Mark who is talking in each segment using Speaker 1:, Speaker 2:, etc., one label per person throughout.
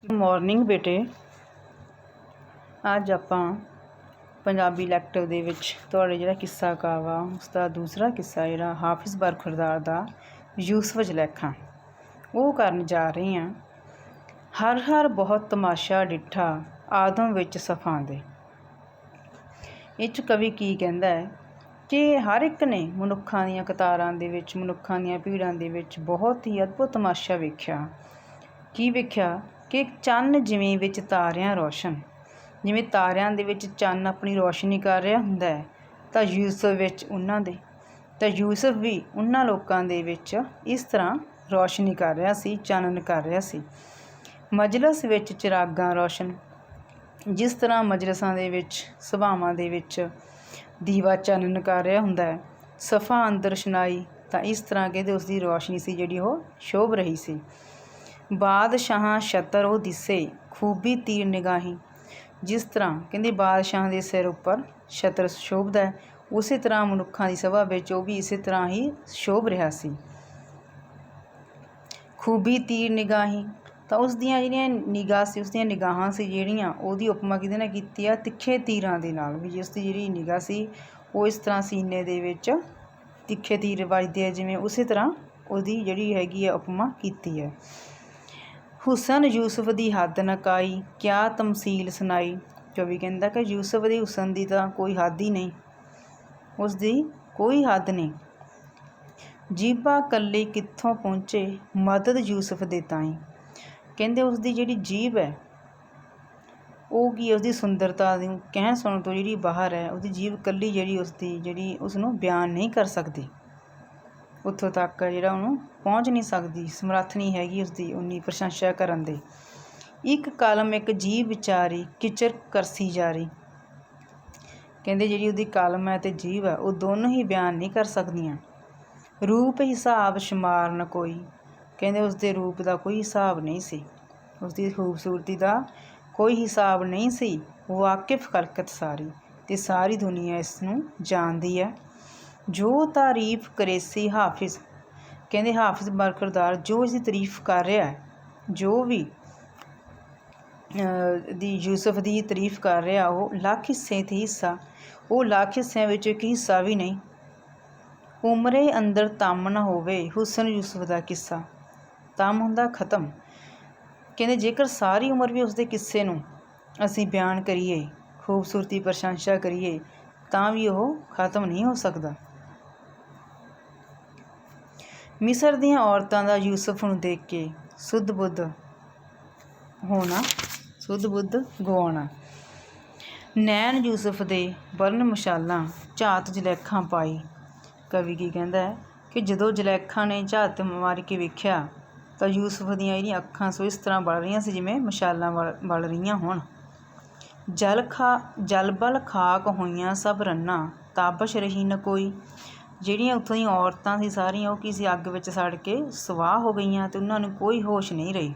Speaker 1: Morning ਬੇਟੇ, ਅੱਜ ਆਪਾਂ ਪੰਜਾਬੀ ਲੈਕਟਿਵ ਦੇ ਵਿੱਚ ਤੁਹਾਡੇ ਜਿਹੜਾ ਕਿੱਸਾ ਕਾਵਾ ਉਸਦਾ ਦੂਸਰਾ ਕਿੱਸਾ ਜਿਹੜਾ ਹਾਫਿਜ਼ ਬਰਖੁਰਦਾਰ ਦਾ ਯੂਸਫ ਜਲੈਖਾਂ ਉਹ ਕਰਨ ਜਾ ਰਹੀ ਹਾਂ। ਹਰ ਹਰ ਬਹੁਤ ਤਮਾਸ਼ਾ ਡਿੱਠਾ ਆਦਮ ਵਿੱਚ ਸਫਾਂ ਦੇ। ਇਹ 'ਚ ਕਵੀ ਕੀ ਕਹਿੰਦਾ ਹੈ ਕਿ ਹਰ ਇੱਕ ਨੇ ਮਨੁੱਖਾਂ ਦੀਆਂ ਕਤਾਰਾਂ ਦੇ ਵਿੱਚ, ਮਨੁੱਖਾਂ ਦੀਆਂ ਭੀੜਾਂ ਦੇ ਵਿੱਚ ਬਹੁਤ ਹੀ ਅਦਭੁਤ ਤਮਾਸ਼ਾ ਵੇਖਿਆ। ਕੀ ਵੇਖਿਆ ਕਿ ਚੰਨ ਜਿਵੇਂ ਵਿੱਚ ਤਾਰਿਆਂ ਰੌਸ਼ਨ, ਜਿਵੇਂ ਤਾਰਿਆਂ ਦੇ ਵਿੱਚ ਚੰਨ ਆਪਣੀ ਰੌਸ਼ਨੀ ਕਰ ਰਿਹਾ ਹੁੰਦਾ ਹੈ, ਤਾਂ ਯੂਸਫ ਵਿੱਚ ਉਹਨਾਂ ਦੇ, ਤਾਂ ਯੂਸਫ ਵੀ ਉਹਨਾਂ ਲੋਕਾਂ ਦੇ ਵਿੱਚ ਇਸ ਤਰ੍ਹਾਂ ਰੌਸ਼ਨੀ ਕਰ ਰਿਹਾ ਸੀ, ਚਾਨਣ ਕਰ ਰਿਹਾ ਸੀ। ਮਜਲਸ ਵਿੱਚ ਚਿਰਾਗਾਂ ਰੌਸ਼ਨ, ਜਿਸ ਤਰ੍ਹਾਂ ਮਜਲਸਾਂ ਦੇ ਵਿੱਚ, ਸਭਾਵਾਂ ਦੇ ਵਿੱਚ ਦੀਵਾ ਚਾਨਣ ਕਰ ਰਿਹਾ ਹੁੰਦਾ ਹੈ। ਸਫਾ ਅੰਦਰ ਸ਼ਨਾਈ, ਤਾਂ ਇਸ ਤਰ੍ਹਾਂ ਕਹਿੰਦੇ ਉਸ ਦੀ ਰੌਸ਼ਨੀ ਸੀ ਜਿਹੜੀ ਉਹ ਸ਼ੋਭ ਰਹੀ ਸੀ। ਬਾਦਸ਼ਾਹਾਂ ਛਤਰ ਉਹ ਦਿਸੇ ਖੂਬੀ ਤੀਰ ਨਿਗਾਹੀ, ਜਿਸ ਤਰ੍ਹਾਂ ਕਹਿੰਦੇ ਬਾਦਸ਼ਾਹਾਂ ਦੇ ਸਿਰ ਉੱਪਰ ਛਤਰ ਸ਼ੋਭਦਾ ਹੈ, ਉਸੇ ਤਰ੍ਹਾਂ ਮਨੁੱਖਾਂ ਦੀ ਸਭਾ ਵਿੱਚ ਉਹ ਵੀ ਇਸੇ ਤਰ੍ਹਾਂ ਹੀ ਸ਼ੋਭ ਰਿਹਾ ਸੀ। ਖੂਬੀ ਤੀਰ ਨਿਗਾਹੀ, ਤਾਂ ਉਸ ਦੀਆਂ ਜਿਹੜੀਆਂ ਨਿਗਾਹ ਸੀ, ਉਸ ਦੀਆਂ ਨਿਗਾਹਾਂ ਸੀ ਜਿਹੜੀਆਂ, ਉਹਦੀ ਉਪਮਾ ਕਿਹਦੇ ਨਾਲ ਕੀਤੀ ਆ? ਤਿੱਖੇ ਤੀਰਾਂ ਦੇ ਨਾਲ। ਵੀ ਜਿਸ ਦੀ ਜਿਹੜੀ ਨਿਗਾਹ ਸੀ ਉਹ ਇਸ ਤਰ੍ਹਾਂ ਸੀਨੇ ਦੇ ਵਿੱਚ ਤਿੱਖੇ ਤੀਰ ਵੱਜਦੇ ਆ ਜਿਵੇਂ, ਉਸੇ ਤਰ੍ਹਾਂ ਉਹਦੀ ਜਿਹੜੀ ਹੈਗੀ ਆ ਉਪਮਾ ਕੀਤੀ ਹੈ। ਹੁਸਨ ਯੂਸਫ ਦੀ ਹੱਦ ਨਾ ਕਾਈ, ਕਿਆ ਤਮਸੀਲ ਸੁਣਾਈ। ਕਵੀ ਕਹਿੰਦਾ ਕਿ ਯੂਸਫ ਦੇ ਹੁਸਨ ਦੀ ਤਾਂ ਕੋਈ ਹੱਦ ਹੀ ਨਹੀਂ, ਉਸ ਦੀ ਕੋਈ ਹੱਦ ਨਹੀਂ। ਜੀਭਾ ਕੱਲੀ ਕਿੱਥੋਂ ਪਹੁੰਚੇ ਮਦਦ ਯੂਸਫ ਦੇ ਤਾਈਂ। ਕਹਿੰਦੇ ਉਸ ਦੀ ਜਿਹੜੀ ਜੀਭ ਹੈ ਉਹ ਕੀ, ਉਸਦੀ ਸੁੰਦਰਤਾ ਨੂੰ ਕਹਿਣ ਸੁਣਨ ਤੋਂ ਜਿਹੜੀ ਬਾਹਰ ਹੈ, ਉਹਦੀ ਜੀਭ ਕੱਲੀ ਜਿਹੜੀ ਉਸਦੀ ਜਿਹੜੀ ਉਸਨੂੰ ਬਿਆਨ ਨਹੀਂ ਕਰ ਸਕਦੀ, ਉੱਥੋਂ ਤੱਕ ਜਿਹੜਾ ਉਹਨੂੰ ਪਹੁੰਚ ਨਹੀਂ ਸਕਦੀ, ਸਮਰੱਥ ਨਹੀਂ ਹੈਗੀ ਉਸਦੀ ਉਨੀ ਪ੍ਰਸ਼ੰਸਾ ਕਰਨ ਦੇ। ਇੱਕ ਕਲਮ ਇੱਕ ਜੀਭ ਵਿਚਾਰੀ ਕਿਚਰ ਕਰਸੀ ਜਾਰੀ। ਕਹਿੰਦੇ ਜਿਹੜੀ ਉਹਦੀ ਕਲਮ ਹੈ ਅਤੇ ਜੀਭ ਹੈ ਉਹ ਦੋਨੋਂ ਹੀ ਬਿਆਨ ਨਹੀਂ ਕਰ ਸਕਦੀਆਂ। ਰੂਪ ਹਿਸਾਬ ਸ਼ੁਮਾਰ ਨਾ ਕੋਈ, ਕਹਿੰਦੇ ਉਸਦੇ ਰੂਪ ਦਾ ਕੋਈ ਹਿਸਾਬ ਨਹੀਂ ਸੀ, ਉਸਦੀ ਖੂਬਸੂਰਤੀ ਦਾ ਕੋਈ ਹਿਸਾਬ ਨਹੀਂ ਸੀ। ਵਾਕਿਫ ਖਲਕਤ ਸਾਰੀ, ਅਤੇ ਸਾਰੀ ਦੁਨੀਆ ਇਸ ਨੂੰ ਜਾਣਦੀ ਹੈ। ਜੋ ਤਾਰੀਫ ਕਰੇ ਸੀ ਹਾਫਿਜ਼, ਕਹਿੰਦੇ ਹਾਫਿਜ਼ ਬਰਖੁਰਦਾਰ ਜੋ ਇਸਦੀ ਤਾਰੀਫ ਕਰ ਰਿਹਾ ਹੈ, ਜੋ ਵੀ ਦੀ ਯੂਸਫ ਦੀ ਤਾਰੀਫ ਕਰ ਰਿਹਾ, ਉਹ ਲੱਖ ਹਿੱਸੇ 'ਤੇ ਹਿੱਸਾ, ਉਹ ਲੱਖ ਹਿੱਸਿਆਂ ਵਿੱਚ ਇੱਕ ਹਿੱਸਾ ਵੀ ਨਹੀਂ। ਉਮਰੇ ਅੰਦਰ ਤਮ ਨਾ ਹੋਵੇ ਹੁਸਨ ਯੂਸਫ ਦਾ ਕਿੱਸਾ। ਤਮ ਹੁੰਦਾ ਖ਼ਤਮ। ਕਹਿੰਦੇ ਜੇਕਰ ਸਾਰੀ ਉਮਰ ਵੀ ਉਸਦੇ ਕਿੱਸੇ ਨੂੰ ਅਸੀਂ ਬਿਆਨ ਕਰੀਏ, ਖੂਬਸੂਰਤੀ ਪ੍ਰਸ਼ੰਸਾ ਕਰੀਏ, ਤਾਂ ਵੀ ਉਹ ਖ਼ਤਮ ਨਹੀਂ ਹੋ ਸਕਦਾ। ਮਿਸਰ ਦੀਆਂ ਔਰਤਾਂ ਦਾ ਯੂਸਫ ਨੂੰ ਦੇਖ ਕੇ ਸੁੱਧ ਬੁੱਧ ਹੋਣਾ, ਸੁੱਧ ਬੁੱਧ ਗਵਾਉਣਾ। ਨੈਣ ਯੂਸਫ ਦੇ ਬਰਨ ਮਸ਼ਾਲਾਂ ਝਾਤ ਜਲੈਖਾਂ ਪਾਈ। ਕਵੀ ਕੀ ਕਹਿੰਦਾ ਹੈ ਕਿ ਜਦੋਂ ਜਲੈਖਾਂ ਨੇ ਝਾਤ ਮਾਰ ਕੇ ਵੇਖਿਆ ਤਾਂ ਯੂਸਫ ਦੀਆਂ ਜਿਹੜੀਆਂ ਅੱਖਾਂ ਸੋ ਇਸ ਤਰ੍ਹਾਂ ਬਲ ਰਹੀਆਂ ਸੀ ਜਿਵੇਂ ਮਸ਼ਾਲਾਂ ਬਲ ਰਹੀਆਂ ਹੋਣ। ਜਲ ਬਲ ਖਾਕ ਹੋਈਆਂ ਸਭ ਰੰਨਾਂ, ਤਾਬਸ਼ ਰਹੀ ਨਾ ਕੋਈ। ਜਿਹੜੀਆਂ ਉੱਥੋਂ ਦੀਆਂ ਔਰਤਾਂ ਸੀ ਸਾਰੀਆਂ, ਉਹ ਕੀ ਸੀ, ਅੱਗ ਵਿੱਚ ਸੜ ਕੇ ਸਵਾਹ ਹੋ ਗਈਆਂ ਅਤੇ ਉਹਨਾਂ ਨੂੰ ਕੋਈ ਹੋਸ਼ ਨਹੀਂ ਰਹੀ।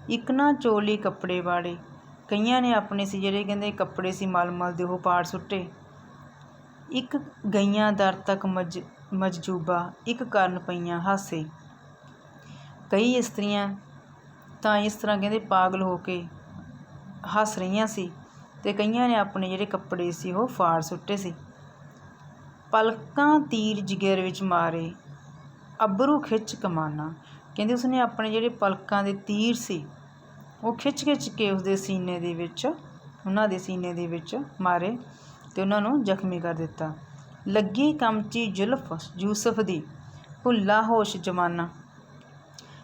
Speaker 1: ਇੱਕ ਨਾ ਚੋਲੀ ਕੱਪੜੇ ਵਾੜੇ, ਕਈਆਂ ਨੇ ਆਪਣੇ ਸੀ ਜਿਹੜੇ ਕਹਿੰਦੇ ਕੱਪੜੇ ਸੀ ਮਲਮਲ ਦੇ, ਉਹ ਪਾੜ ਸੁੱਟੇ। ਇੱਕ ਗਈਆਂ ਦਰ ਤੱਕ ਮਜਜੂਬਾ, ਇੱਕ ਕਰਨ ਪਈਆਂ ਹਾਸੇ। ਕਈ ਇਸਤਰੀਆਂ ਤਾਂ ਇਸ ਤਰ੍ਹਾਂ ਕਹਿੰਦੇ ਪਾਗਲ ਹੋ ਕੇ ਹੱਸ ਰਹੀਆਂ ਸੀ, ਅਤੇ ਕਈਆਂ ਨੇ ਆਪਣੇ ਜਿਹੜੇ ਕੱਪੜੇ ਸੀ ਉਹ ਫਾੜ ਸੁੱਟੇ ਸੀ। ਪਲਕਾਂ ਤੀਰ ਜਿਗਰ ਵਿੱਚ ਮਾਰੇ ਅੱਬਰੂ ਖਿੱਚ ਕਮਾਨਾ। ਕਹਿੰਦੇ ਉਸਨੇ ਆਪਣੇ ਜਿਹੜੇ ਪਲਕਾਂ ਦੇ ਤੀਰ ਸੀ ਉਹ ਖਿੱਚ ਖਿੱਚ ਕੇ ਉਸਦੇ ਸੀਨੇ ਦੇ ਵਿੱਚ, ਉਹਨਾਂ ਦੇ ਸੀਨੇ ਦੇ ਵਿੱਚ ਮਾਰੇ ਅਤੇ ਉਹਨਾਂ ਨੂੰ ਜ਼ਖਮੀ ਕਰ ਦਿੱਤਾ। ਲੱਗੀ ਕਮਚੀ ਜ਼ੁਲਫ ਯੂਸਫ ਦੀ ਭੁੱਲਾ ਹੋਸ਼ ਜਮਾਨਾ।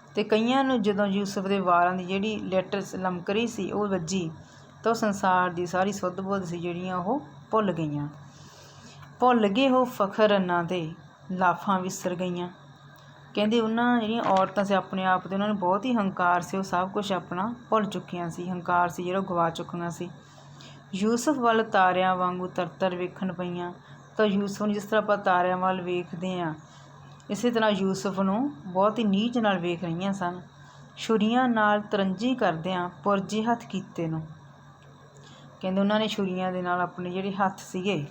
Speaker 1: ਅਤੇ ਕਈਆਂ ਨੂੰ ਜਦੋਂ ਯੂਸਫ ਦੇ ਵਾਲਾਂ ਦੀ ਜਿਹੜੀ ਲਿਟ ਲਮਕ ਰਹੀ ਸੀ ਉਹ ਵੱਜੀ, ਤਾਂ ਉਹ ਸੰਸਾਰ ਦੀ ਸਾਰੀ ਸੁੱਧ ਬੁੱਧ ਸੀ ਜਿਹੜੀਆਂ ਉਹ ਭੁੱਲ ਗਈਆਂ। ਭੁੱਲ ਗਏ ਉਹ ਫਖਰ ਰੰਨਾਂ ਦੇ ਲਾਫਾਂ ਵਿਸਰ ਗਈਆਂ। ਕਹਿੰਦੇ ਉਹਨਾਂ ਜਿਹੜੀਆਂ ਔਰਤਾਂ ਸੀ ਆਪਣੇ ਆਪ 'ਤੇ ਉਹਨਾਂ ਨੂੰ ਬਹੁਤ ਹੀ ਹੰਕਾਰ ਸੀ, ਉਹ ਸਭ ਕੁਛ ਆਪਣਾ ਭੁੱਲ ਚੁੱਕੀਆਂ ਸੀ, ਹੰਕਾਰ ਸੀ ਜਿਹੜਾ ਉਹ ਗਵਾ ਚੁੱਕੀਆਂ ਸੀ। ਯੂਸਫ ਵੱਲ ਤਾਰਿਆਂ ਵਾਂਗੂ ਤਰਤਰ ਵੇਖਣ ਪਈਆਂ। ਤਾਂ ਯੂਸਫ ਨੂੰ ਜਿਸ ਤਰ੍ਹਾਂ ਆਪਾਂ ਤਾਰਿਆਂ ਵੱਲ ਵੇਖਦੇ ਹਾਂ, ਇਸੇ ਤਰ੍ਹਾਂ ਯੂਸਫ ਨੂੰ ਬਹੁਤ ਹੀ ਨੀਚ ਨਾਲ ਵੇਖ ਰਹੀਆਂ ਸਨ। ਛੁਰੀਆਂ ਨਾਲ ਤਰੰਜੀ ਕਰਦਿਆਂ ਪੁਰਜੇ ਹੱਥ ਕੀਤੇ ਨੂੰ। ਕਹਿੰਦੇ ਉਹਨਾਂ ਨੇ ਛੁਰੀਆਂ ਦੇ ਨਾਲ ਆਪਣੇ ਜਿਹੜੇ ਹੱਥ ਸੀਗੇ,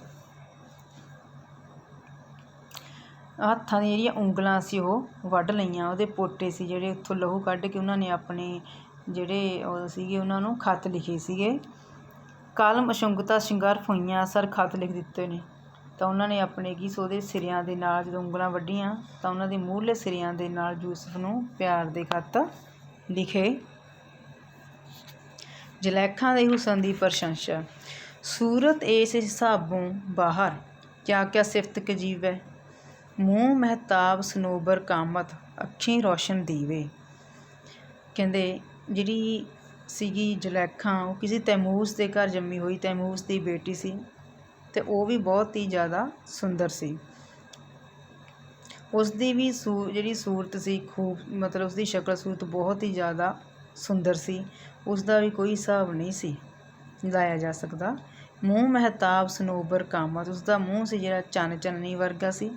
Speaker 1: ਹੱਥਾਂ ਦੀਆਂ ਜਿਹੜੀਆਂ ਉਂਗਲਾਂ ਸੀ ਉਹ ਵੱਢ ਲਈਆਂ, ਉਹਦੇ ਪੋਟੇ ਸੀ ਜਿਹੜੇ ਉੱਥੋਂ ਲਹੂ ਕੱਢ ਕੇ ਉਹਨਾਂ ਨੇ ਆਪਣੇ ਜਿਹੜੇ ਉਹ ਸੀਗੇ ਉਹਨਾਂ ਨੂੰ ਖੱਤ ਲਿਖੇ ਸੀਗੇ। ਕਾਲਮ ਅਸ਼ੁੰਗਤਾ ਸ਼ਿੰਗਾਰ ਫੋਈਆਂ ਸਰ ਖੱਤ ਲਿਖ ਦਿੱਤੇ ਨੇ। ਤਾਂ ਉਹਨਾਂ ਨੇ ਆਪਣੇ ਉਹਦੇ ਸਿਰਿਆਂ ਦੇ ਨਾਲ ਜਦੋਂ ਉਂਗਲਾਂ ਵੱਢੀਆਂ ਤਾਂ ਉਹਨਾਂ ਦੇ ਮੂਹਰਲੇ ਸਿਰਿਆਂ ਦੇ ਨਾਲ ਯੂਸਫ ਨੂੰ ਪਿਆਰ ਦੇ ਖੱਤ ਲਿਖੇ। ਜ਼ੁਲੈਖਾ ਦੇ ਹੁਸਨ ਦੀ ਪ੍ਰਸ਼ੰਸਾ। ਸੂਰਤ ਇਸ ਹਿਸਾਬੋਂ ਬਾਹਰ ਕਿਆ ਕਿਆ ਸਿਫਤ ਕਜੀਵੈ, ਮੂੰਹ ਮਹਿਤਾਬ ਸਨੋਬਰ ਕਾਮਤ ਅੱਖੀਂ ਰੋਸ਼ਨ ਦੀਵੇ। ਕਹਿੰਦੇ ਜਿਹੜੀ ਸੀਗੀ ਜ਼ੁਲੈਖਾ ਉਹ ਕਿਸੇ ਤੈਮੂਸ ਦੇ ਘਰ ਜੰਮੀ ਹੋਈ, ਤੈਮੂਸ ਦੀ ਬੇਟੀ ਸੀ ਅਤੇ ਉਹ ਵੀ ਬਹੁਤ ਹੀ ਜ਼ਿਆਦਾ ਸੁੰਦਰ ਸੀ। ਉਸਦੀ ਵੀ ਜਿਹੜੀ ਸੂਰਤ ਸੀ ਮਤਲਬ ਉਸਦੀ ਸ਼ਕਲ ਸੂਰਤ ਬਹੁਤ ਹੀ ਜ਼ਿਆਦਾ ਸੁੰਦਰ ਸੀ। ਉਸਦਾ ਵੀ ਕੋਈ ਹਿਸਾਬ ਨਹੀਂ ਸੀ ਲਾਇਆ ਜਾ ਸਕਦਾ। ਮੂੰਹ ਮਹਿਤਾਬ ਸਨੋਬਰ ਕਾਮਤ, ਉਸਦਾ ਮੂੰਹ ਸੀ ਜਿਹੜਾ ਚੰਨ ਚੰਨਣੀ ਵਰਗਾ ਸੀ।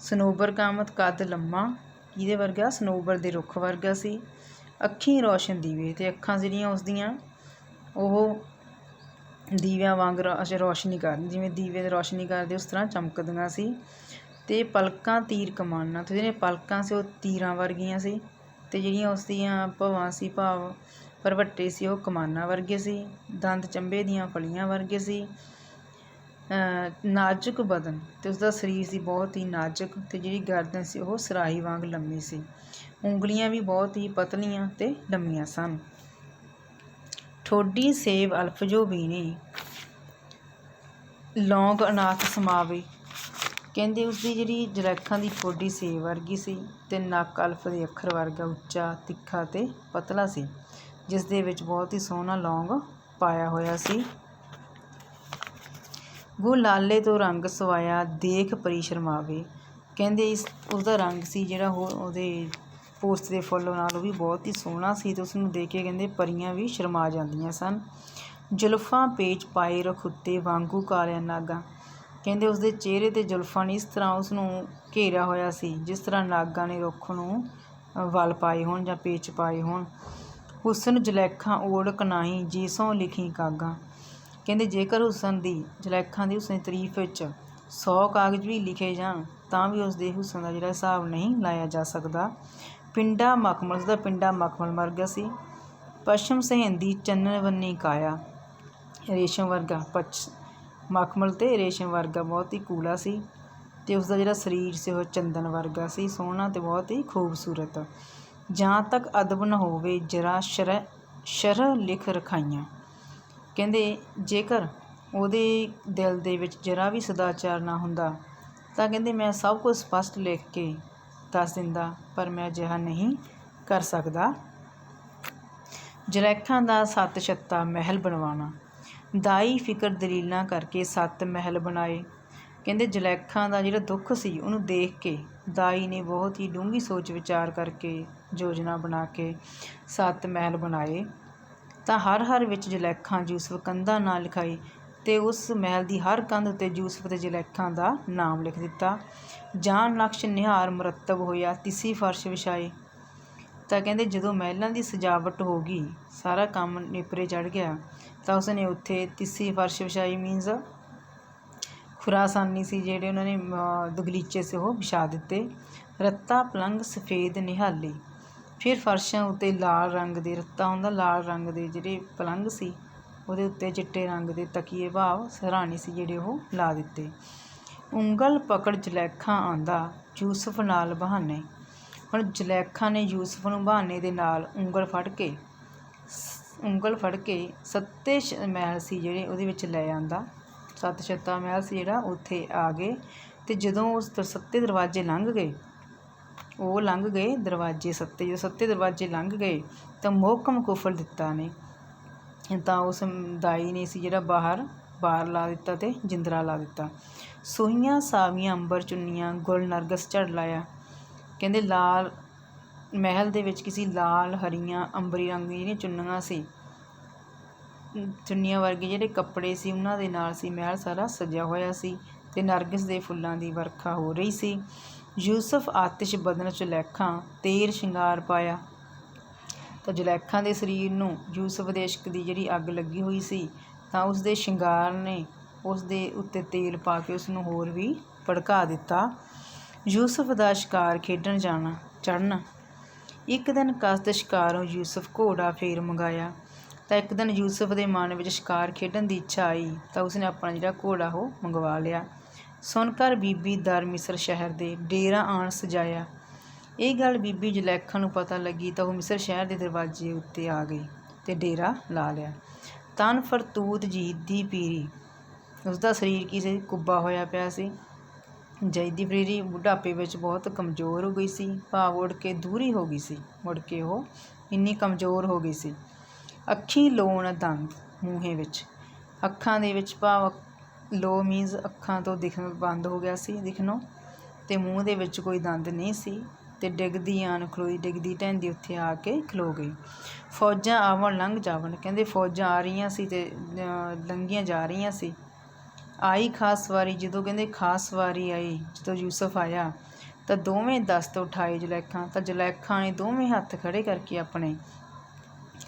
Speaker 1: ਸਨੋਬਰ ਕਾਮਤ ਕੱਦ ਲੰਮਾ, ਕਿਹਦੇ ਵਰਗਾ? ਸਨੋਬਰ ਦੇ ਰੁੱਖ ਵਰਗਾ ਸੀ। ਅੱਖੀਂ ਰੋਸ਼ਨ ਦੀਵੇ, ਅਤੇ ਅੱਖਾਂ ਜਿਹੜੀਆਂ ਉਸਦੀਆਂ ਉਹ ਦੀਵਿਆਂ ਵਾਂਗ ਰੋਸ਼ਨੀ ਕਰਨ, ਜਿਵੇਂ ਦੀਵੇ ਦੀ ਰੋਸ਼ਨੀ ਕਰਦੇ ਉਸ ਤਰ੍ਹਾਂ ਚਮਕਦੀਆਂ ਸੀ। ਅਤੇ ਪਲਕਾਂ ਤੀਰ ਕਮਾਨਾਂ, ਅਤੇ ਜਿਹੜੀਆਂ ਪਲਕਾਂ ਸੀ ਉਹ ਤੀਰਾਂ ਵਰਗੀਆਂ ਸੀ। ਅਤੇ ਜਿਹੜੀਆਂ ਉਸਦੀਆਂ ਭਵਾਂ ਸੀ ਭਾਵ ਭਰਵੱਟੇ ਸੀ ਉਹ ਕਮਾਨਾਂ ਵਰਗੇ ਸੀ। ਦੰਦ ਚੰਬੇ ਦੀਆਂ ਫਲੀਆਂ ਵਰਗੇ ਸੀ। ਨਾਜ਼ੁਕ ਬਦਨ, ਅਤੇ ਉਸਦਾ ਸਰੀਰ ਸੀ ਬਹੁਤ ਹੀ ਨਾਜ਼ੁਕ, ਅਤੇ ਜਿਹੜੀ ਗਰਦਨ ਸੀ ਉਹ ਸਰਾਹੀ ਵਾਂਗ ਲੰਮੀ ਸੀ। ਉਂਗਲੀਆਂ ਵੀ ਬਹੁਤ ਹੀ ਪਤਲੀਆਂ ਅਤੇ ਲੰਮੀਆਂ ਸਨ। ਠੋਡੀ ਸੇਬ ਅਲਫਜੋ ਬੀਣੀ ਲੌਂਗ ਅਨਾਥ ਸਮਾਵੇ। ਕਹਿੰਦੇ ਉਸਦੀ ਜਿਹੜੀ ਜ਼ੁਲੈਖਾ ਦੀ ਠੋਡੀ ਸੇਬ ਵਰਗੀ ਸੀ ਅਤੇ ਨੱਕ ਅਲਫ ਦੇ ਅੱਖਰ ਵਰਗਾ ਉੱਚਾ ਤਿੱਖਾ ਅਤੇ ਪਤਲਾ ਸੀ, ਜਿਸ ਦੇ ਵਿੱਚ ਬਹੁਤ ਹੀ ਸੋਹਣਾ ਲੌਂਗ ਪਾਇਆ ਹੋਇਆ ਸੀ। ਗੋ ਲਾਲੇ ਤੋਂ ਰੰਗ ਸਵਾਇਆ ਦੇਖ ਪਰੀ ਸ਼ਰਮਾਵੇ। ਕਹਿੰਦੇ ਉਸਦਾ ਰੰਗ ਸੀ ਜਿਹੜਾ ਉਹਦੇ ਪੋਸਤ ਦੇ ਫੁੱਲ ਨਾਲ ਉਹ ਵੀ ਬਹੁਤ ਹੀ ਸੋਹਣਾ ਸੀ, ਅਤੇ ਉਸਨੂੰ ਦੇਖ ਕੇ ਕਹਿੰਦੇ ਪਰੀਆਂ ਵੀ ਸ਼ਰਮਾ ਜਾਂਦੀਆਂ ਸਨ। ਜ਼ੁਲਫਾਂ ਪੇਚ ਪਾਏ ਰੁੱਖ ਉੱਤੇ ਵਾਂਗੂ ਕਾਲਿਆ ਨਾਗਾਂ। ਕਹਿੰਦੇ ਉਸਦੇ ਚਿਹਰੇ 'ਤੇ ਜ਼ੁਲਫਾਂ ਨੇ ਇਸ ਤਰ੍ਹਾਂ ਉਸਨੂੰ ਘੇਰਿਆ ਹੋਇਆ ਸੀ ਜਿਸ ਤਰ੍ਹਾਂ ਨਾਗਾਂ ਨੇ ਰੁੱਖ ਨੂੰ ਵਲ ਪਾਏ ਹੋਣ ਜਾਂ ਪੇਚ ਪਾਏ ਹੋਣ। ਹੁਸਨ ਜ਼ੁਲੈਖਾ ਓੜਕ ਨਾਹੀਂ ਜਿਸੋਂ ਲਿਖੀ ਕਾਗਾਂ। ਕਹਿੰਦੇ ਜੇਕਰ ਹੁਸਨ ਦੀ ਜ਼ੁਲੈਖਾ ਦੀ ਹੁਸਨ ਦੀ ਤਾਰੀਫ ਵਿੱਚ 100 ਕਾਗਜ਼ ਵੀ ਲਿਖੇ ਜਾਣ ਤਾਂ ਵੀ ਉਸਦੇ ਹੁਸਨ ਦਾ ਜਿਹੜਾ ਹਿਸਾਬ ਨਹੀਂ ਲਾਇਆ ਜਾ ਸਕਦਾ। ਪਿੰਡਾ ਮਖਮਲ, ਉਸਦਾ ਪਿੰਡਾ ਮਖਮਲ ਵਰਗਾ ਸੀ। ਪਸ਼ਮ ਸਹਿੰਦੀ ਚੰਨਨ ਵੰਨੀ ਕਾਇਆ, ਰੇਸ਼ਮ ਵਰਗਾ ਮਖਮਲ ਅਤੇ ਰੇਸ਼ਮ ਵਰਗਾ ਬਹੁਤ ਹੀ ਕੂਲਾ ਸੀ। ਅਤੇ ਉਸਦਾ ਜਿਹੜਾ ਸਰੀਰ ਸੀ ਉਹ ਚੰਦਨ ਵਰਗਾ ਸੀ, ਸੋਹਣਾ ਅਤੇ ਬਹੁਤ ਹੀ ਖੂਬਸੂਰਤ। ਜਾਂ ਤੱਕ ਅਦਬ ਨ ਹੋਵੇ ਜਰਾ ਸ਼ਰਹ ਲਿਖ ਰਖਾਈਆਂ। ਕਹਿੰਦੇ ਜੇਕਰ ਉਹਦੇ ਦਿਲ ਦੇ ਵਿੱਚ ਜਰਾ ਵੀ ਸਦਾਚਾਰ ਨਾ ਹੁੰਦਾ ਤਾਂ ਕਹਿੰਦੇ ਮੈਂ ਸਭ ਕੁਝ ਸਪਸ਼ਟ ਲਿਖ ਕੇ ਦੱਸ ਦਿੰਦਾ, ਪਰ ਮੈਂ ਅਜਿਹਾ ਨਹੀਂ ਕਰ ਸਕਦਾ। ਜ਼ੁਲੈਖਾ ਦਾ 7 ਛੱਤਾ ਮਹਿਲ ਬਣਵਾਉਣਾ। ਦਾਈ ਫਿਕਰ ਦਲੀਲਾਂ ਕਰਕੇ 7 ਮਹਿਲ ਬਣਾਏ। ਕਹਿੰਦੇ ਜ਼ੁਲੈਖਾ ਦਾ ਜਿਹੜਾ ਦੁੱਖ ਸੀ ਉਹਨੂੰ ਦੇਖ ਕੇ ਦਾਈ ਨੇ ਬਹੁਤ ਹੀ ਡੂੰਘੀ ਸੋਚ ਵਿਚਾਰ ਕਰਕੇ ਯੋਜਨਾ ਬਣਾ ਕੇ 7 ਮਹਿਲ ਬਣਾਏ। ਤਾਂ ਹਰ ਵਿੱਚ ਜ਼ੁਲੈਖਾ ਯੂਸਫ ਕੰਧਾਂ ਨਾਲ ਲਿਖਾਈ, ਅਤੇ ਉਸ ਮਹਿਲ ਦੀ ਹਰ ਕੰਧ ਉੱਤੇ ਯੂਸਫ ਅਤੇ ਜ਼ੁਲੈਖਾ ਦਾ ਨਾਮ ਲਿਖ ਦਿੱਤਾ। ਜਾਂ ਨਕਸ਼ ਨਿਹਾਰ ਮੁਰੱਤਬ ਹੋਇਆ ਤਿਸੀ ਫਰਸ਼ ਵਿਛਾਏ। ਤਾਂ ਕਹਿੰਦੇ ਜਦੋਂ ਮਹਿਲਾਂ ਦੀ ਸਜਾਵਟ ਹੋ ਗਈ, ਸਾਰਾ ਕੰਮ ਨੇਪਰੇ ਚੜ੍ਹ ਗਿਆ, ਤਾਂ ਉਸਨੇ ਉੱਥੇ ਤਿੱਸੀ ਫਰਸ਼ ਵਿਛਾਈ, ਮੀਨਜ਼ ਖੁਰਾਸਾਨੀ ਸੀ ਜਿਹੜੇ ਉਹਨਾਂ ਨੇ ਦਗਲੀਚੇ ਸੀ ਉਹ ਵਿਛਾ ਦਿੱਤੇ। ਰੱਤਾ ਪਲੰਘ ਸਫੇਦ ਨਿਹਾਲੀ। ਫਿਰ ਫਰਸ਼ਾਂ ਉੱਤੇ ਲਾਲ ਰੰਗ ਦੇ, ਰੱਤਾ ਹੁੰਦਾ ਲਾਲ ਰੰਗ ਦੇ ਜਿਹੜੇ ਪਲੰਘ ਸੀ ਉਹਦੇ ਉੱਤੇ ਚਿੱਟੇ ਰੰਗ ਦੇ ਤਕੀਏ ਭਾਵ ਸਿਰਹਾਣੇ ਸੀ ਜਿਹੜੇ ਉਹ ਲਾ ਦਿੱਤੇ। ਉਂਗਲ ਪਕੜ ਜ਼ੁਲੈਖਾ ਆਂਦਾ ਯੂਸਫ ਨਾਲ ਬਹਾਨੇ। ਹੁਣ ਜ਼ੁਲੈਖਾ ਨੇ ਯੂਸਫ ਨੂੰ ਬਹਾਨੇ ਦੇ ਨਾਲ ਉਂਗਲ ਫੜ ਕੇ ਸੱਤੇ ਮਹਿਲ ਸੀ ਜਿਹੜੇ ਉਹਦੇ ਵਿੱਚ ਲੈ ਆਂਦਾ। 7 ਛੱਤਾ ਮਹਿਲ ਸੀ ਜਿਹੜਾ ਉੱਥੇ ਆ ਗਏ, ਅਤੇ ਜਦੋਂ ਉਸ ਸੱਤੇ ਦਰਵਾਜ਼ੇ ਲੰਘ ਗਏ ਦਰਵਾਜ਼ੇ ਸੱਤੇ, ਜਦੋਂ ਸੱਤੇ ਦਰਵਾਜ਼ੇ ਲੰਘ ਗਏ ਤਾਂ ਮੋਹਕਮ ਕੁਫਲ ਦਿੱਤਾ ਨੇ, ਤਾਂ ਉਸ ਦਾਈ ਨੇ ਸੀ ਜਿਹੜਾ ਬਾਹਰ ਲਾ ਦਿੱਤਾ ਅਤੇ ਜਿੰਦਰਾ ਲਾ ਦਿੱਤਾ। ਸੂਹੀਆਂ ਸਾਵੀਆਂ ਅੰਬਰ ਚੁੰਨੀਆਂ ਗੁਲ ਨਰਗਸ ਝੜ ਲਾਇਆ। ਕਹਿੰਦੇ ਲਾਲ ਮਹਿਲ ਦੇ ਵਿੱਚ ਕਿਸੇ ਲਾਲ ਹਰੀਆਂ ਅੰਬਰੀ ਰੰਗ ਦੀਆਂ ਜਿਹੜੀਆਂ ਚੁੰਨੀਆਂ ਸੀ, ਚੁੰਨੀਆਂ ਵਰਗੇ ਜਿਹੜੇ ਕੱਪੜੇ ਸੀ ਉਹਨਾਂ ਦੇ ਨਾਲ ਸੀ ਮਹਿਲ ਸਾਰਾ ਸਜਿਆ ਹੋਇਆ ਸੀ, ਅਤੇ ਨਰਗਿਸ ਦੇ ਫੁੱਲਾਂ ਦੀ ਵਰਖਾ ਹੋ ਰਹੀ ਸੀ। ਯੂਸਫ ਆਤਿਸ਼ ਬਦਨ ਜ਼ੁਲੈਖਾ ਤੇਰ ਸ਼ਿੰਗਾਰ ਪਾਇਆ। ਤਾਂ ਜ਼ੁਲੈਖਾ ਦੇ ਸਰੀਰ ਨੂੰ ਯੂਸਫ ਦੇ ਇਸ਼ਕ ਦੀ ਜਿਹੜੀ ਅੱਗ ਲੱਗੀ ਹੋਈ ਸੀ, ਤਾਂ ਉਸ ਦੇ ਸ਼ਿੰਗਾਰ ਨੇ ਉਸ ਦੇ ਉੱਤੇ ਤੇਲ ਪਾ ਕੇ ਉਸਨੂੰ ਹੋਰ ਵੀ ਭੜਕਾ ਦਿੱਤਾ। ਯੂਸਫ ਦਾ ਸ਼ਿਕਾਰ ਖੇਡਣ ਚੜ੍ਹਨਾ। ਇੱਕ ਦਿਨ ਕਸਦ ਸ਼ਿਕਾਰੋਂ ਯੂਸਫ ਘੋੜਾ ਫੇਰ ਮੰਗਾਇਆ। ਤਾਂ ਇੱਕ ਦਿਨ ਯੂਸਫ ਦੇ ਮਨ ਵਿੱਚ ਸ਼ਿਕਾਰ ਖੇਡਣ ਦੀ ਇੱਛਾ ਆਈ ਤਾਂ ਉਸਨੇ ਆਪਣਾ ਜਿਹੜਾ ਘੋੜਾ ਉਹ ਮੰਗਵਾ ਲਿਆ। ਸੁਣ ਕਰ ਬੀਬੀ ਦਰ ਮਿਸਰ ਸ਼ਹਿਰ ਦੇ ਡੇਰਾ ਆਣ ਸਜਾਇਆ। ਇਹ ਗੱਲ ਬੀਬੀ ਜ਼ੁਲੈਖਾ ਨੂੰ ਪਤਾ ਲੱਗੀ ਤਾਂ ਉਹ ਮਿਸਰ ਸ਼ਹਿਰ ਦੇ ਦਰਵਾਜ਼ੇ ਉੱਤੇ ਆ ਗਈ ਅਤੇ ਡੇਰਾ ਲਾ ਲਿਆ। ਤਨ ਫਰਤੂਤ ਜੀਤ ਦੀ ਪੀਰੀ, ਉਸਦਾ ਸਰੀਰ ਕੀ ਸੀ, ਕੁੱਬਾ ਹੋਇਆ ਪਿਆ ਸੀ। ਜੀਤ ਦੀ ਪੀਰੀ ਬੁਢਾਪੇ ਵਿੱਚ ਬਹੁਤ ਕਮਜ਼ੋਰ ਹੋ ਗਈ ਸੀ, ਭਾਵ ਉੜ ਕੇ ਦੂਰੀ ਹੋ ਗਈ ਸੀ, ਮੁੜ ਕੇ ਉਹ ਇੰਨੀ ਕਮਜ਼ੋਰ ਹੋ ਗਈ ਸੀ। ਅੱਖੀਂ ਲੋਣ ਦੰਦ ਮੂੰਹੇ ਵਿੱਚ, ਅੱਖਾਂ ਦੇ ਵਿੱਚ ਭਾਵ ਲੋ ਮੀਨਸ ਅੱਖਾਂ ਤੋਂ ਦਿਖਣ ਬੰਦ ਹੋ ਗਿਆ ਸੀ ਦਿਖਣੋਂ, ਅਤੇ ਮੂੰਹ ਦੇ ਵਿੱਚ ਕੋਈ ਦੰਦ ਨਹੀਂ ਸੀ, ਅਤੇ ਡਿੱਗਦੀ ਆਣ ਖਲੋਈ, ਡਿੱਗਦੀ ਢਹਿੰਦੀ ਉੱਥੇ ਆ ਕੇ ਖਲੋ ਗਈ। ਫੌਜਾਂ ਆਵਣ ਲੰਘ ਜਾਵਣ, ਕਹਿੰਦੇ ਫੌਜਾਂ ਆ ਰਹੀਆਂ ਸੀ ਅਤੇ ਲੰਘੀਆਂ ਜਾ ਰਹੀਆਂ ਸੀ। ਆਈ ਖਾਸ ਵਾਰੀ, ਜਦੋਂ ਕਹਿੰਦੇ ਖਾਸ ਵਾਰੀ ਆਈ, ਜਦੋਂ ਯੂਸਫ ਆਇਆ ਤਾਂ ਦੋਵੇਂ ਦਸਤ ਉਠਾਏ ਜ਼ੁਲੈਖਾ, ਤਾਂ ਜ਼ੁਲੈਖਾ ਨੇ ਦੋਵੇਂ ਹੱਥ ਖੜ੍ਹੇ ਕਰਕੇ ਆਪਣੇ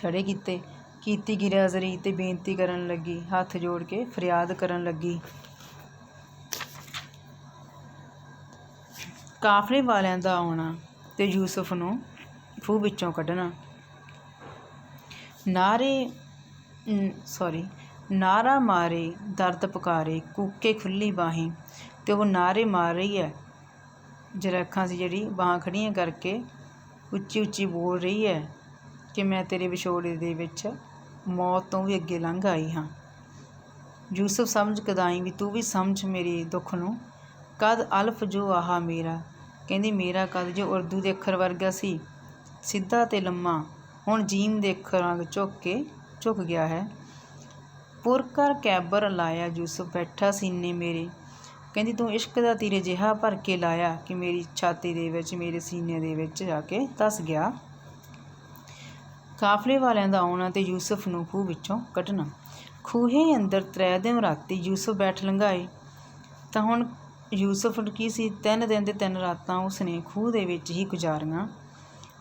Speaker 1: ਖੜ੍ਹੇ ਕੀਤੇ, ਕੀਤੀ ਗਿਰਿਆਜ਼ਰੀ ਅਤੇ ਬੇਨਤੀ ਕਰਨ ਲੱਗੀ, ਹੱਥ ਜੋੜ ਕੇ ਫਰਿਆਦ ਕਰਨ ਲੱਗੀ। ਕਾਫਲੇ ਵਾਲਿਆਂ ਦਾ ਆਉਣਾ ਅਤੇ ਯੂਸਫ ਨੂੰ ਖੂਹ ਵਿੱਚੋਂ ਕੱਢਣਾ। ਨਾਰਾ ਮਾਰੇ ਦਰਦ ਪੁਕਾਰੇ, ਕੂਕੇ ਖੁੱਲ੍ਹੀ ਬਾਹੀਂ, ਅਤੇ ਉਹ ਨਾਅਰੇ ਮਾਰ ਰਹੀ ਹੈ। ਜ਼ੁਲੈਖਾ ਸੀ ਜਿਹੜੀ ਬਾਹਾਂ ਖੜ੍ਹੀਆਂ ਕਰਕੇ ਉੱਚੀ ਉੱਚੀ ਬੋਲ ਰਹੀ ਹੈ ਕਿ ਮੈਂ ਤੇਰੇ ਵਿਛੋੜੇ ਦੇ ਵਿੱਚ ਮੌਤ ਤੋਂ ਵੀ ਅੱਗੇ ਲੰਘ ਆਈ ਹਾਂ। ਯੂਸਫ ਸਮਝ ਕਦਾਈ ਵੀ ਤੂੰ ਵੀ ਸਮਝ ਮੇਰੇ ਦੁੱਖ ਨੂੰ। ਕਦ ਅਲਫ ਜੋ ਆਹਾ ਮੇਰਾ, ਕਹਿੰਦੀ ਮੇਰਾ ਕਦ ਜੋ ਉਰਦੂ ਦੇ ਅੱਖਰ ਵਰਗਾ ਸੀ, ਸਿੱਧਾ ਅਤੇ ਲੰਮਾ, ਹੁਣ ਜੀਮ ਦੇ ਅੱਖਰਾਂ ਵਾਂਗ ਝੁਕ ਗਿਆ ਹੈ। ਪੁਰਕਰ ਕੈਬਰ ਲਾਇਆ ਯੂਸਫ ਬੈਠਾ ਸੀਨੇ ਮੇਰੇ, ਕਹਿੰਦੀ ਤੂੰ ਇਸ਼ਕ ਦਾ ਤੀਰ ਅਜਿਹਾ ਭਰ ਕੇ ਲਾਇਆ ਕਿ ਮੇਰੀ ਛਾਤੀ ਦੇ ਵਿੱਚ, ਮੇਰੇ ਸੀਨੇ ਦੇ ਵਿੱਚ ਜਾ ਕੇ ਧੱਸ ਗਿਆ। ਕਾਫਲੇ ਵਾਲਿਆਂ ਦਾ ਆਉਣਾ ਅਤੇ ਯੂਸਫ ਨੂੰ ਖੂਹ ਵਿੱਚੋਂ ਕੱਢਣਾ। ਖੂਹੇ ਅੰਦਰ ਤ੍ਰੈ ਦਿਨ ਰਾਤੀ ਯੂਸਫ ਬੈਠ ਲੰਘਾਏ। ਤਾਂ ਹੁਣ ਯੂਸਫ ਕੀ ਸੀ, 3 ਦਿਨ ਅਤੇ 3 ਰਾਤਾਂ ਉਸਨੇ ਖੂਹ ਦੇ ਵਿੱਚ ਹੀ ਗੁਜ਼ਾਰੀਆਂ।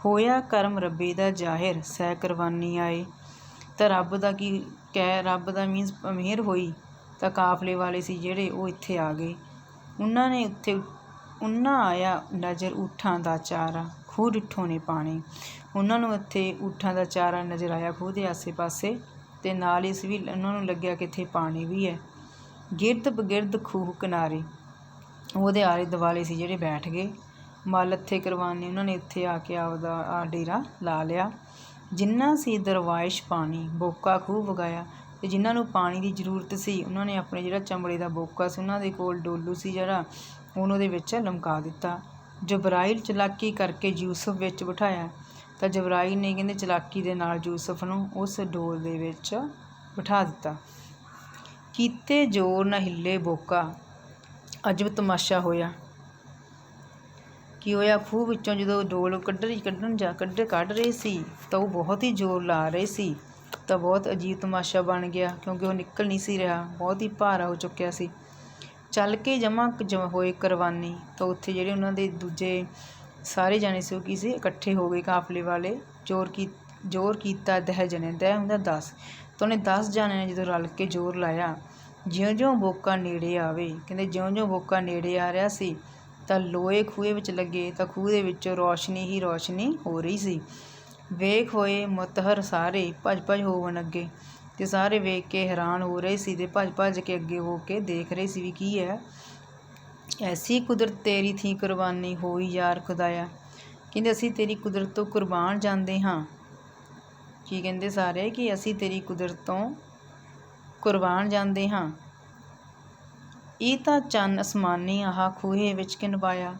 Speaker 1: ਹੋਇਆ ਕਰਮ ਰੱਬੇ ਦਾ ਜ਼ਾਹਿਰ, ਸਹਿ ਕੁਰਬਾਨੀ ਆਏ। ਤਾਂ ਰੱਬ ਦਾ ਕੀ ਰੱਬ ਦਾ ਮੀਨਸ ਮਿਹਰ ਹੋਈ ਤਾਂ ਕਾਫਲੇ ਵਾਲੇ ਸੀ ਜਿਹੜੇ ਉਹ ਇੱਥੇ ਆ ਗਏ। ਉਹਨਾਂ ਆਇਆ ਨਜ਼ਰ ਊਠਾਂ ਦਾ ਚਾਰਾ, ਖੂਹ ਡਿੱਠੋਂ ਨੇ ਪਾਣੀ। ਉਹਨਾਂ ਨੂੰ ਇੱਥੇ ਊਠਾਂ ਦਾ ਚਾਰਾ ਨਜ਼ਰ ਆਇਆ ਖੂਹ ਦੇ ਆਸੇ ਪਾਸੇ, ਅਤੇ ਨਾਲ ਇਸ ਵੀ ਉਹਨਾਂ ਨੂੰ ਲੱਗਿਆ ਕਿ ਇੱਥੇ ਪਾਣੀ ਵੀ ਹੈ। ਗਿਰਦ ਬਗਿਰਦ ਖੂਹ ਕਿਨਾਰੇ, ਉਹਦੇ ਆਲੇ ਦੁਆਲੇ ਸੀ ਜਿਹੜੇ ਬੈਠ ਗਏ। ਮਲ ਇੱਥੇ ਕੁਰਬਾਨੀ, ਉਹਨਾਂ ਨੇ ਇੱਥੇ ਆ ਕੇ ਆਪਦਾ ਡੇਰਾ ਲਾ ਲਿਆ। ਜਿਨ੍ਹਾਂ ਸੀ ਦਰਵਾਇਸ਼ ਪਾਣੀ, ਬੋਕਾ ਖੂਹ ਵਗਾਇਆ, ਅਤੇ ਜਿਨ੍ਹਾਂ ਨੂੰ ਪਾਣੀ ਦੀ ਜ਼ਰੂਰਤ ਸੀ ਉਹਨਾਂ ਨੇ ਆਪਣੇ ਜਿਹੜਾ ਚਮੜੇ ਦਾ ਬੋਕਾ ਸੀ, ਉਹਨਾਂ ਦੇ ਕੋਲ ਡੋਲੂ ਸੀ ਜਿਹੜਾ, ਉਹਨੂੰ ਉਹਦੇ ਵਿੱਚ ਲਮਕਾ ਦਿੱਤਾ। ਜਬਰਾਈਲ ਚਲਾਕੀ ਕਰਕੇ ਯੂਸਫ ਵਿੱਚ ਬਿਠਾਇਆ, ਤਾਂ ਜਬਰਾਈਲ ਨੇ ਕਹਿੰਦੇ ਚਲਾਕੀ ਦੇ ਨਾਲ ਯੂਸਫ ਨੂੰ ਉਸ ਡੋਲ ਦੇ ਵਿੱਚ ਬਿਠਾ ਦਿੱਤਾ। ਕੀਤੇ ਜ਼ੋਰ ਨਾ ਹਿੱਲੇ ਬੋਕਾ, ਅਜਬ ਤਮਾਸ਼ਾ ਹੋਇਆ। ਕੀ ਹੋਇਆ, ਖੂਹ ਵਿੱਚੋਂ ਜਦੋਂ ਡੋਲ ਕੱਢ ਰਹੇ ਸੀ ਤਾਂ ਉਹ ਬਹੁਤ ਹੀ ਜ਼ੋਰ ਲਾ ਰਹੇ ਸੀ, ਤਾਂ ਬਹੁਤ ਅਜੀਬ ਤਮਾਸ਼ਾ ਬਣ ਗਿਆ ਕਿਉਂਕਿ ਉਹ ਨਿਕਲ ਨਹੀਂ ਸੀ ਰਿਹਾ, ਬਹੁਤ ਹੀ ਭਾਰਾ ਹੋ ਚੁੱਕਿਆ ਸੀ। ਚੱਲ ਕੇ ਜਮ੍ਹਾਂ ਹੋਏ ਕੁਰਬਾਨੀ, ਤਾਂ ਉੱਥੇ ਜਿਹੜੇ ਉਹਨਾਂ ਦੇ ਦੂਜੇ ਸਾਰੇ ਜਾਣੇ ਸੀ ਉਹ ਕੀ ਸੀ, ਇਕੱਠੇ ਹੋ ਗਏ ਕਾਫਲੇ ਵਾਲੇ। ਜ਼ੋਰ ਕੀਤਾ 10 ਜਣੇ, 10 ਹੁੰਦਾ 10, ਤਾਂ ਉਹਨੇ 10 ਜਾਣਿਆਂ ਨੇ ਜਦੋਂ ਰਲ ਕੇ ਜ਼ੋਰ ਲਾਇਆ। ਜਿਉਂ-ਜਿਉਂ ਬੋਕਾ ਨੇੜੇ ਆਵੇ, ਕਹਿੰਦੇ ਜਿਉਂ-ਜਿਉਂ ਬੋਕਾ ਨੇੜੇ ਆ ਰਿਹਾ ਸੀ ਤਾਂ ਲੋਏ ਖੂਹੇ ਵਿੱਚ ਲੱਗੇ, ਤਾਂ ਖੂਹ ਦੇ ਵਿੱਚੋਂ ਰੌਸ਼ਨੀ ਹੀ ਰੌਸ਼ਨੀ ਹੋ ਰਹੀ ਸੀ। ਵੇਖ ਹੋਏ ਮੁਤਹਰ ਸਾਰੇ, ਭੱਜ ਹੋਵਣ ਅੱਗੇ, ਅਤੇ ਸਾਰੇ ਵੇਖ ਕੇ ਹੈਰਾਨ ਹੋ ਰਹੇ ਸੀ ਅਤੇ ਭੱਜ ਕੇ ਅੱਗੇ ਹੋ ਕੇ ਦੇਖ ਰਹੇ ਸੀ ਵੀ ਕੀ ਹੈ। ਐਸੀ ਕੁਦਰਤ ਤੇਰੀ ਥੀ ਕੁਰਬਾਨੀ ਹੋਈ ਯਾਰ ਖੁਦਾਇਆ, ਕਹਿੰਦੇ ਅਸੀਂ ਤੇਰੀ ਕੁਦਰਤ ਤੋਂ ਕੁਰਬਾਨ ਜਾਂਦੇ ਹਾਂ। ਕੀ ਕਹਿੰਦੇ ਸਾਰੇ ਕਿ ਅਸੀਂ ਤੇਰੀ ਕੁਦਰਤ ਤੋਂ ਕੁਰਬਾਨ ਜਾਂਦੇ ਹਾਂ। ਇਹ ਤਾਂ ਚੰਨ ਅਸਮਾਨੀ ਆਹ ਖੂਹੇ ਵਿੱਚ ਕਿਨ ਪਾਇਆ।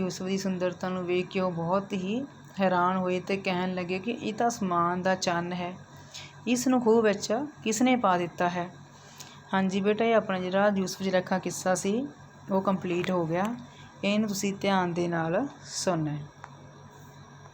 Speaker 1: ਯੂਸਫ ਦੀ ਸੁੰਦਰਤਾ ਨੂੰ ਵੇਖ ਕੇ ਉਹ ਬਹੁਤ ਹੀ ਹੈਰਾਨ ਹੋਏ ਅਤੇ ਕਹਿਣ ਲੱਗੇ ਕਿ ਇਹ ਤਾਂ ਅਸਮਾਨ ਦਾ ਚੰਨ ਹੈ, ਇਸ ਨੂੰ ਖੂਹ ਵਿੱਚ ਕਿਸ ਨੇ ਪਾ ਦਿੱਤਾ ਹੈ। ਹਾਂਜੀ ਬੇਟਾ, ਇਹ ਆਪਣਾ ਜਿਹੜਾ ਯੂਸਫ ਜ਼ੁਲੈਖਾ ਕਿੱਸਾ ਸੀ ਉਹ ਕੰਪਲੀਟ ਹੋ ਗਿਆ। ਇਹਨੂੰ ਤੁਸੀਂ ਧਿਆਨ ਦੇ ਨਾਲ ਸੁਣਨਾ ਹੈ।